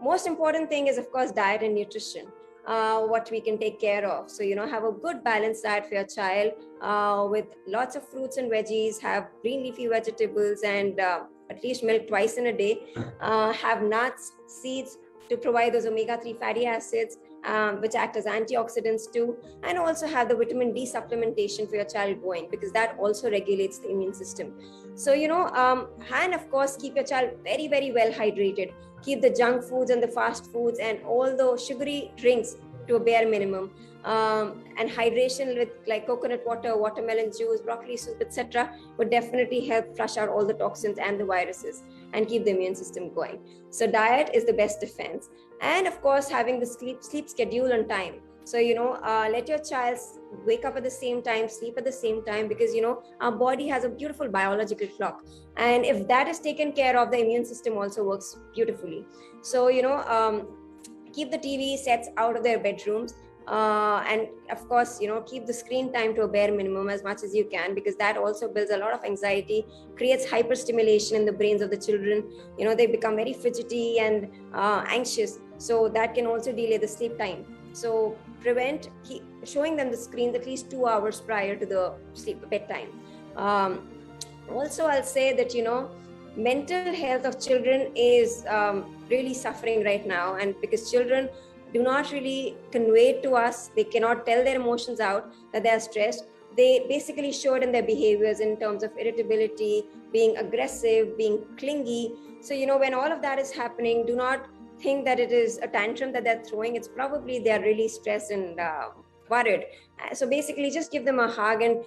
most important thing is, of course, diet and nutrition. What we can take care of. So, have a good balanced diet for your child with lots of fruits and veggies, have green leafy vegetables, and at least milk twice in a day. Have nuts, seeds to provide those omega-3 fatty acids, which act as antioxidants too, and also have the vitamin D supplementation for your child going, because that also regulates the immune system. So, and of course, keep your child very, very well hydrated. Keep the junk foods and the fast foods and all the sugary drinks to a bare minimum. And hydration with like coconut water, watermelon juice, broccoli soup, etc. would definitely help flush out all the toxins and the viruses and keep the immune system going. So diet is the best defense. And of course, having the sleep schedule on time. So, let your child wake up at the same time, sleep at the same time, because, our body has a beautiful biological clock. And if that is taken care of, the immune system also works beautifully. So, keep the TV sets out of their bedrooms. And of course, keep the screen time to a bare minimum as much as you can, because that also builds a lot of anxiety, creates hyperstimulation in the brains of the children. They become very fidgety and anxious. So that can also delay the sleep time. So keep showing them the screens at least 2 hours prior to the bedtime. Also, I'll say that, mental health of children is really suffering right now. And because children do not really convey to us, they cannot tell their emotions out that they are stressed. They basically show it in their behaviors in terms of irritability, being aggressive, being clingy. So, when all of that is happening, do not think that it is a tantrum that they're throwing. It's probably they're really stressed and worried. So basically, just give them a hug and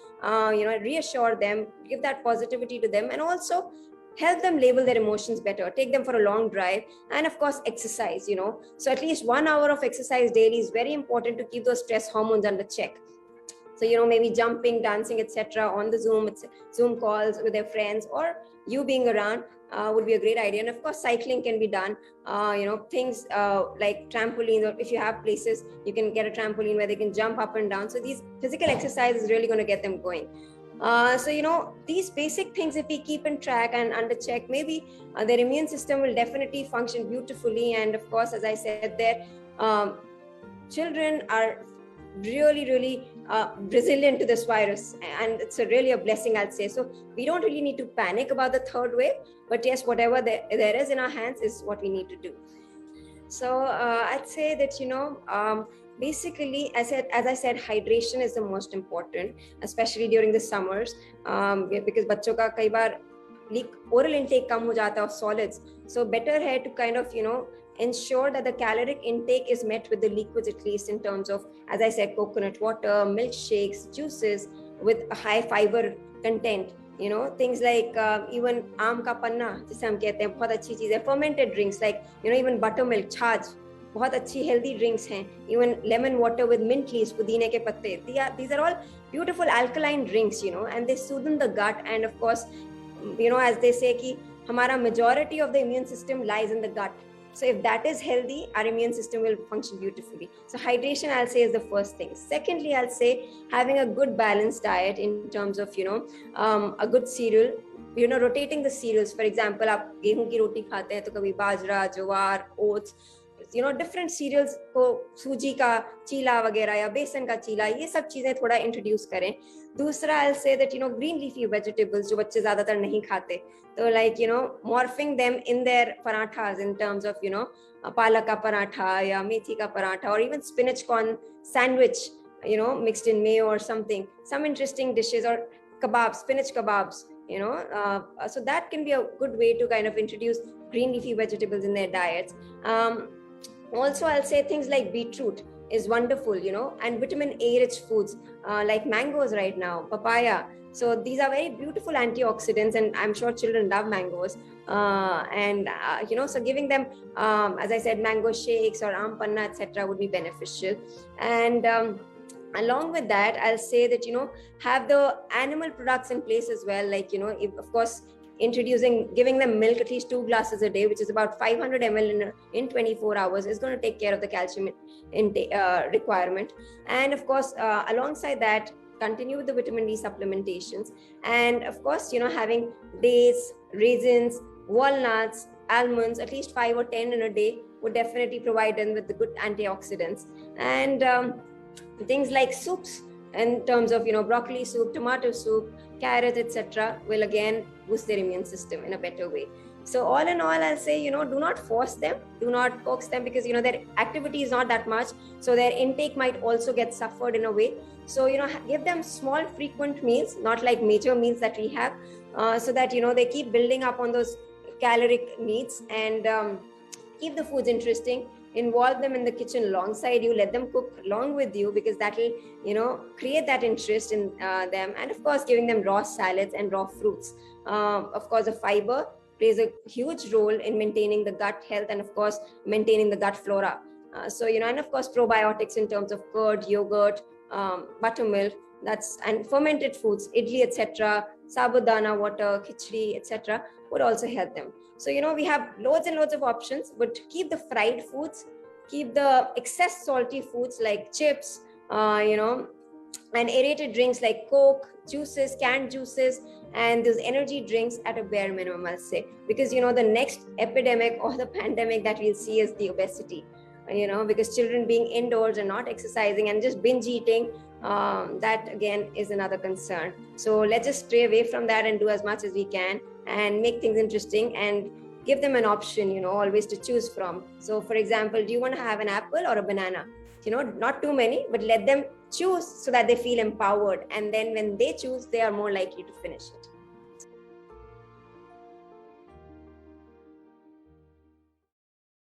reassure them, give that positivity to them, and also help them label their emotions better. Take them for a long drive, and of course, exercise. So at least 1 hour of exercise daily is very important to keep those stress hormones under check. So, maybe jumping, dancing, etc. on the Zoom calls with their friends, or you being around would be a great idea. And of course, cycling can be done. Things like trampolines, or if you have places, you can get a trampoline where they can jump up and down. So these physical exercise is really going to get them going. So, these basic things, if we keep in track and under check, maybe their immune system will definitely function beautifully. And of course, as I said there, children are really, really resilient to this virus, and it's really a blessing, I'd say. So we don't really need to panic about the third wave, but yes, whatever there is in our hands is what we need to do. So I'd say that, basically, as I said, hydration is the most important, especially during the summers, because बच्चों का कई बार oral intake कम हो जाता है of solids. So better है to kind of, ensure that the caloric intake is met with the liquids, at least in terms of, as I said, coconut water, milkshakes, juices with a high fiber content. Things like even आम का पन्ना, जिसे हम कहते हैं, बहुत अच्छी चीज़ है. Fermented drinks like, even buttermilk, छाछ, बहुत अच्छी healthy drinks हैं. Even lemon water with mint leaves, पुदीने के पत्ते. These are all beautiful alkaline drinks, and they soothe the gut. And of course, as they say, कि हमारा majority of the immune system lies in the gut. So if that is healthy, our immune system will function beautifully. So hydration, I'll say, is the first thing. Secondly, I'll say having a good balanced diet in terms of, a good cereal, rotating the cereals. For example, आप गेहूं की रोटी खाते हैं तो कभी बाजरा, ज्वार, oats, different cereals को सूजी का चीला वगैरह या बेसन का चीला, ये सब चीजें थोड़ा इंट्रोड्यूस करें. दूसरा, I'll say that, green leafy vegetables जो बच्चे ज्यादातर नहीं खाते, तो like, morphing them in their parathas in terms of, palak ka paratha या मेथी का paratha, or even spinach corn sandwich, mixed in mayo or something, some interesting dishes, or kebabs, spinach kebabs, so that can be a good way to kind of introduce green leafy vegetables in their diets. Also, I'll say things like beetroot is wonderful, and vitamin A rich foods like mangoes right now, papaya. So these are very beautiful antioxidants, and I'm sure children love mangoes. So giving them, as I said, mango shakes or aam panna, etc. would be beneficial. And along with that, I'll say that, have the animal products in place as well. Like, of course, giving them milk at least 2 glasses a day, which is about 500 ml in 24 hours, is going to take care of the calcium requirement. And of course, alongside that, continue with the vitamin D supplementations. And of course, having dates, raisins, walnuts, almonds, at least 5 or 10 in a day would definitely provide them with the good antioxidants. And things like soups, in terms of broccoli soup, tomato soup, carrot, etc., will again boost their immune system in a better way. So all in all, I'll say, do not force them, do not coax them, because their activity is not that much, so their intake might also get suffered in a way. So give them small frequent meals, not like major meals that we have, so that they keep building up on those caloric needs, and keep the foods interesting. Involve them in the kitchen alongside you, let them cook along with you, because that will create that interest in them. And of course, giving them raw salads and raw fruits. Of course, the fiber plays a huge role in maintaining the gut health, and of course maintaining the gut flora. And of course probiotics in terms of curd, yogurt, buttermilk, and fermented foods, idli, etc., sabudana water, khichdi, etc., would also help them. So we have loads and loads of options, but keep the fried foods, keep the excess salty foods like chips, and aerated drinks like Coke, juices, canned juices, and those energy drinks at a bare minimum, I'll say. Because the next epidemic or the pandemic that we'll see is the obesity. Because children being indoors and not exercising and just binge eating, that again is another concern. So let's just stray away from that and do as much as we can and make things interesting and give them an option, always to choose from. So for example, do you want to have an apple or a banana? Not too many, but let them choose so that they feel empowered. And then when they choose, they are more likely to finish it.